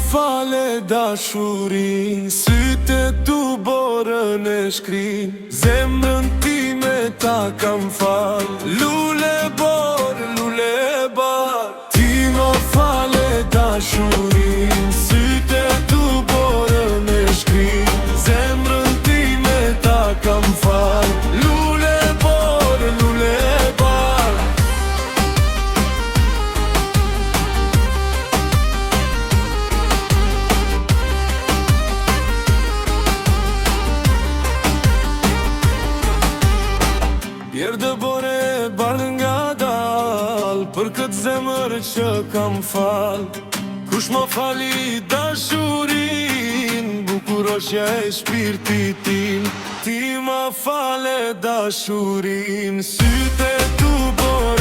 fale dashurin, sytë tu borën e shkrin, zemrën time ta kam fal. Lule bor, lule bar, ti më fale dashurin, sytë tu borën e shkrin, zemrën time ta kam fal. Lule bor, lule bar. Bjerdë bore bardë nga dal, për këtë zemër që kam fal. Kush më fali dashurin, bukuroshja e shpirtit tim. Ti më fale dashurin, sytë tu borën